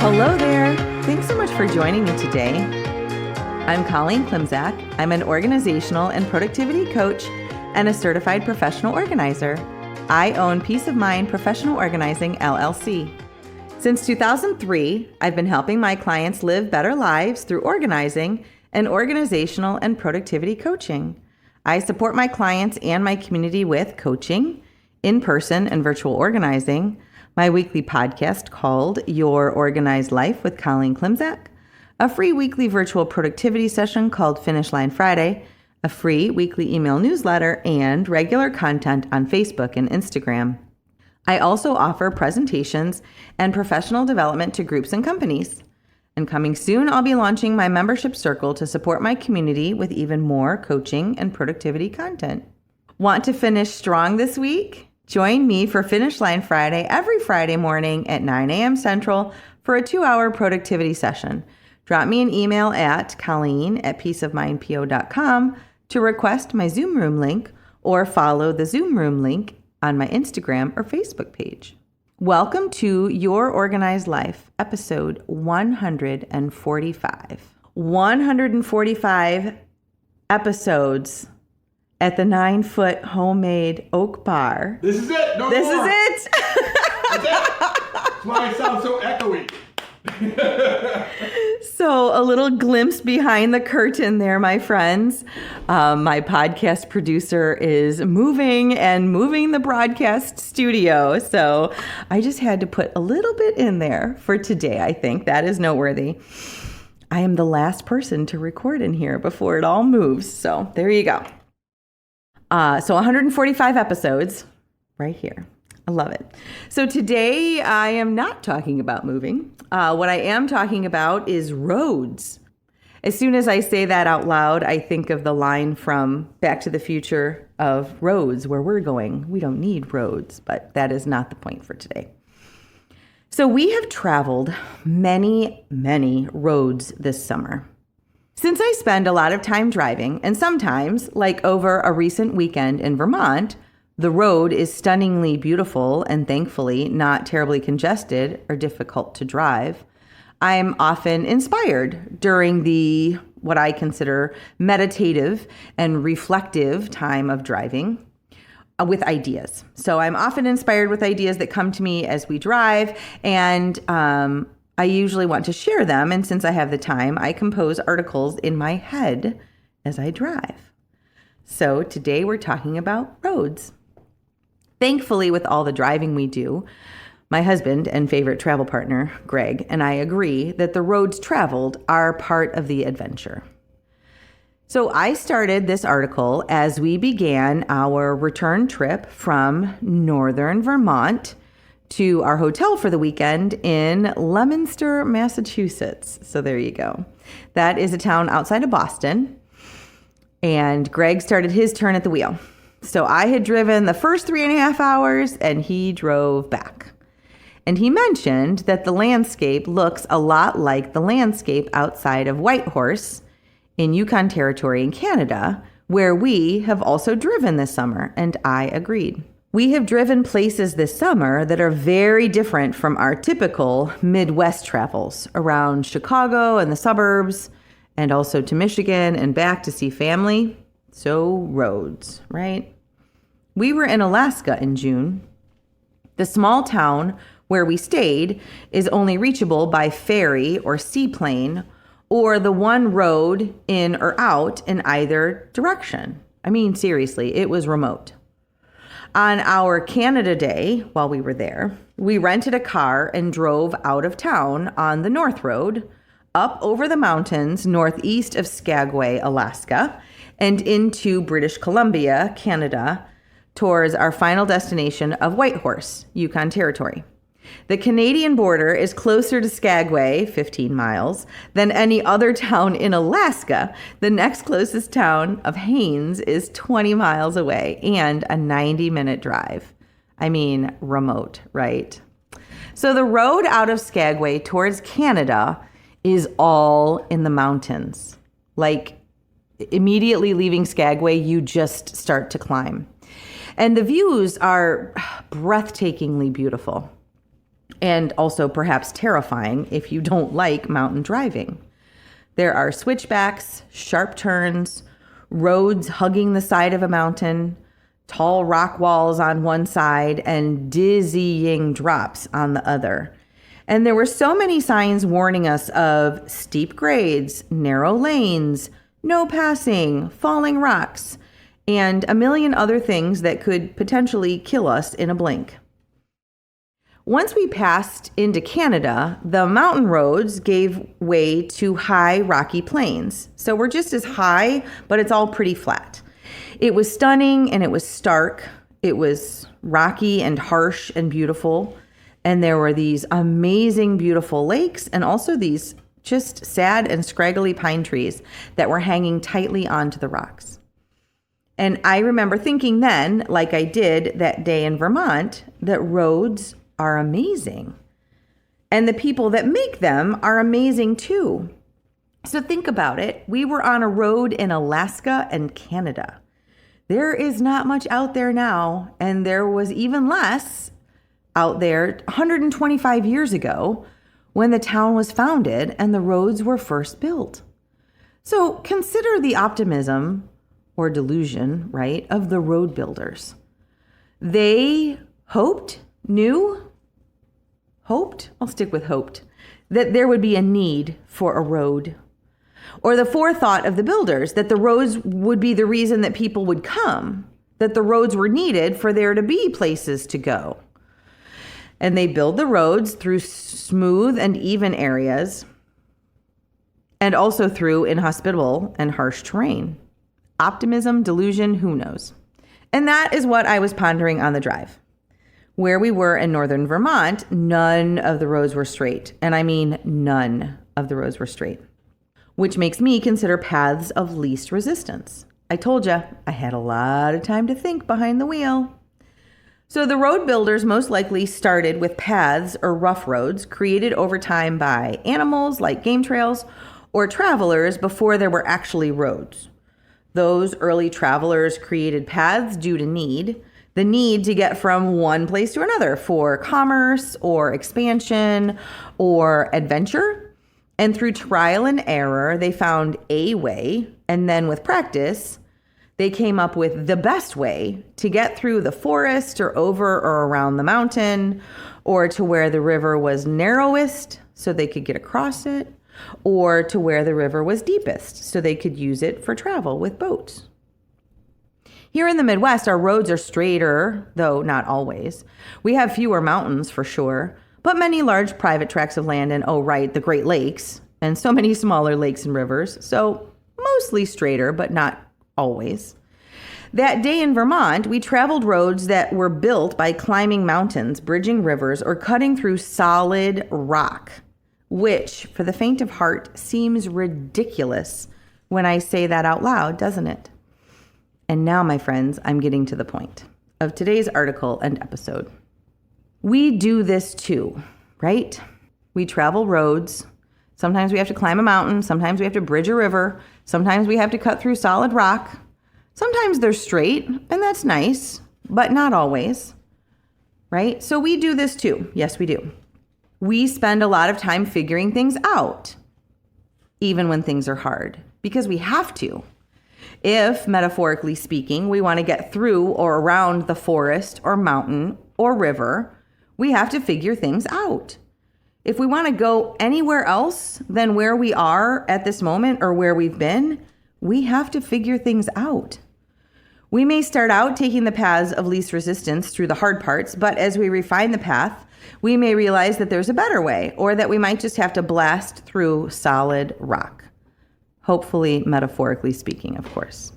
Hello there. Thanks so much for joining me today. I'm Colleen Klimczak. I'm an organizational and productivity coach and a certified professional organizer. I own Peace of Mind Professional Organizing, LLC. Since 2003, I've been helping my clients live better lives through organizing and organizational and productivity coaching. I support my clients and my community with coaching, in-person and virtual organizing, my weekly podcast called Your Organized Life with Colleen Klimczak, a free weekly virtual productivity session called Finish Line Friday, a free weekly email newsletter, and regular content on Facebook and Instagram. I also offer presentations and professional development to groups and companies. And coming soon, I'll be launching my membership circle to support my community with even more coaching and productivity content. Want to finish strong this week? Join me for Finish Line Friday every Friday morning at 9 a.m. Central for a 2-hour productivity session. Drop me an email at colleen@peaceofmindpo.com to request my Zoom room link or follow the Zoom room link on my Instagram or Facebook page. Welcome to Your Organized Life, episode 145. 145 epions at the 9-foot homemade oak bar. This is it. No this more. Is it. That's it. That's why I sound so echoey. So a little glimpse behind the curtain there, my friends. My podcast producer is moving the broadcast studio. So I just had to put a little bit in there for today. I think that is noteworthy. I am the last person to record in here before it all moves. So there you go. So 145 episodes right here. I love it. So today I am not talking about moving. What I am talking about is roads. As soon as I say that out loud, I think of the line from Back to the Future of roads, where we're going. We don't need roads, but that is not the point for today. So we have traveled many, many roads this summer. Since I spend a lot of time driving, and sometimes, like over a recent weekend in Vermont, the road is stunningly beautiful and thankfully not terribly congested or difficult to drive, I'm often inspired during the what I consider meditative and reflective time of driving with ideas. So I'm often inspired with ideas that come to me as we drive, and I usually want to share them, and since I have the time, I compose articles in my head as I drive. So today we're talking about roads. Thankfully, with all the driving we do, my husband and favorite travel partner, Greg, and I agree that the roads traveled are part of the adventure. So I started this article as we began our return trip from northern Vermont to our hotel for the weekend in Leominster, Massachusetts. So there you go. That is a town outside of Boston. And Greg started his turn at the wheel. So I had driven the first 3.5 hours and he drove back. And he mentioned that the landscape looks a lot like the landscape outside of Whitehorse in Yukon Territory in Canada, where we have also driven this summer, and I agreed. We have driven places this summer that are very different from our typical Midwest travels around Chicago and the suburbs, and also to Michigan and back to see family. So roads, right? We were in Alaska in June. The small town where we stayed is only reachable by ferry or seaplane, or the one road in or out in either direction. I mean, seriously, it was remote. On our Canada Day, while we were there, we rented a car and drove out of town on the North Road, up over the mountains northeast of Skagway, Alaska, and into British Columbia, Canada, towards our final destination of Whitehorse, Yukon Territory. The Canadian border is closer to Skagway, 15 miles, than any other town in Alaska. The next closest town of Haines is 20 miles away and a 90-minute drive. I mean, remote, right? So the road out of Skagway towards Canada is all in the mountains. Like, immediately leaving Skagway, you just start to climb. And the views are breathtakingly beautiful. and also perhaps terrifying if you don't like mountain driving. There are switchbacks, sharp turns, roads hugging the side of a mountain, tall rock walls on one side, and dizzying drops on the other. And there were so many signs warning us of steep grades, narrow lanes, no passing, falling rocks, and a million other things that could potentially kill us in a blink. Once we passed into Canada, the mountain roads gave way to high, rocky plains. So we're just as high, but it's all pretty flat. It was stunning and it was stark. It was rocky and harsh and beautiful. And there were these amazing, beautiful lakes and also these just sad and scraggly pine trees that were hanging tightly onto the rocks. And I remember thinking then, like I did that day in Vermont, that roads are amazing. And the people that make them are amazing too. So think about it. We were on a road in Alaska and Canada. There is not much out there now, and there was even less out there 125 years ago when the town was founded and the roads were first built. So consider the optimism or delusion, right, of the road builders. They hoped, I'll stick with hoped, that there would be a need for a road. Or the forethought of the builders, that the roads would be the reason that people would come, that the roads were needed for there to be places to go. And they build the roads through smooth and even areas, and also through inhospitable and harsh terrain. Optimism, delusion, who knows? And that is what I was pondering on the drive. Where we were in northern Vermont, none of the roads were straight. And I mean none of the roads were straight, which makes me consider paths of least resistance. I told you, I had a lot of time to think behind the wheel. So the road builders most likely started with paths or rough roads created over time by animals like game trails or travelers before there were actually roads. Those early travelers created paths due to the need to get from one place to another for commerce or expansion or adventure. And through trial and error, they found a way, and then with practice, they came up with the best way to get through the forest or over or around the mountain, or to where the river was narrowest so they could get across it, or to where the river was deepest so they could use it for travel with boats. Here in the Midwest, our roads are straighter, though not always. We have fewer mountains for sure, but many large private tracts of land and, the Great Lakes, and so many smaller lakes and rivers, so mostly straighter, but not always. That day in Vermont, we traveled roads that were built by climbing mountains, bridging rivers, or cutting through solid rock, which, for the faint of heart, seems ridiculous when I say that out loud, doesn't it? And now, my friends, I'm getting to the point of today's article and episode. We do this too, right? We travel roads. Sometimes we have to climb a mountain. Sometimes we have to bridge a river. Sometimes we have to cut through solid rock. Sometimes they're straight, and that's nice, but not always, right? So we do this too. Yes, we do. We spend a lot of time figuring things out, even when things are hard, because we have to. If, metaphorically speaking, we want to get through or around the forest or mountain or river, we have to figure things out. If we want to go anywhere else than where we are at this moment or where we've been, we have to figure things out. We may start out taking the paths of least resistance through the hard parts, but as we refine the path, we may realize that there's a better way, or that we might just have to blast through solid rock. Hopefully, metaphorically speaking, of course.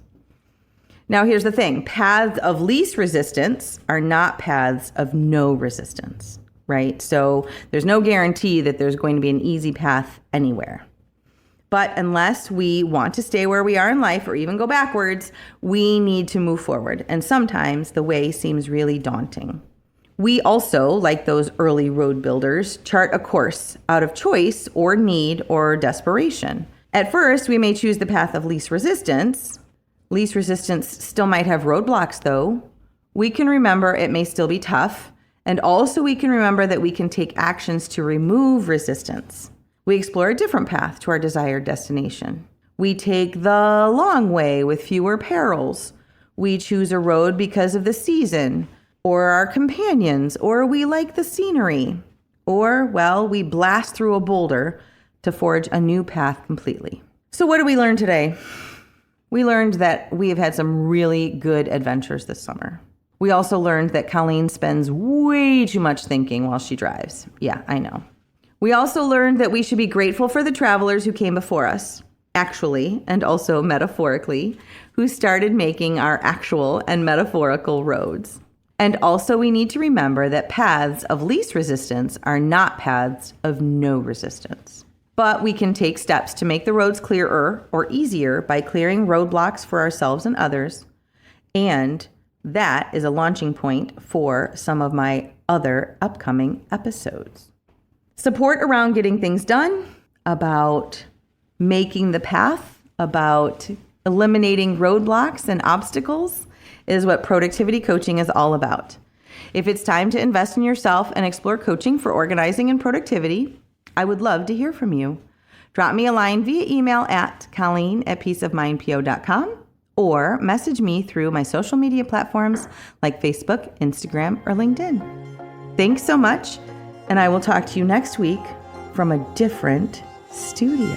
Now, here's the thing. Paths of least resistance are not paths of no resistance, right? So there's no guarantee that there's going to be an easy path anywhere. But unless we want to stay where we are in life or even go backwards, we need to move forward. And sometimes the way seems really daunting. We also, like those early road builders, chart a course out of choice or need or desperation. At first, we may choose the path of least resistance. Least resistance still might have roadblocks, though. We can remember it may still be tough And also we can remember that we can take actions to remove resistance. We explore a different path to our desired destination. We take the long way with fewer perils. We choose a road because of the season, or our companions, or we like the scenery. Or, well, we blast through a boulder to forge a new path completely. So what did we learn today? We learned that we have had some really good adventures this summer. We also learned that Colleen spends way too much thinking while she drives. Yeah, I know. We also learned that we should be grateful for the travelers who came before us, actually, and also metaphorically, who started making our actual and metaphorical roads. And also we need to remember that paths of least resistance are not paths of no resistance. But we can take steps to make the roads clearer or easier by clearing roadblocks for ourselves and others. And that is a launching point for some of my other upcoming episodes. Support around getting things done, about making the path, about eliminating roadblocks and obstacles is what productivity coaching is all about. If it's time to invest in yourself and explore coaching for organizing and productivity, I would love to hear from you. Drop me a line via email at colleen@peaceofmindpo.com or message me through my social media platforms like Facebook, Instagram, or LinkedIn. Thanks so much, and I will talk to you next week from a different studio.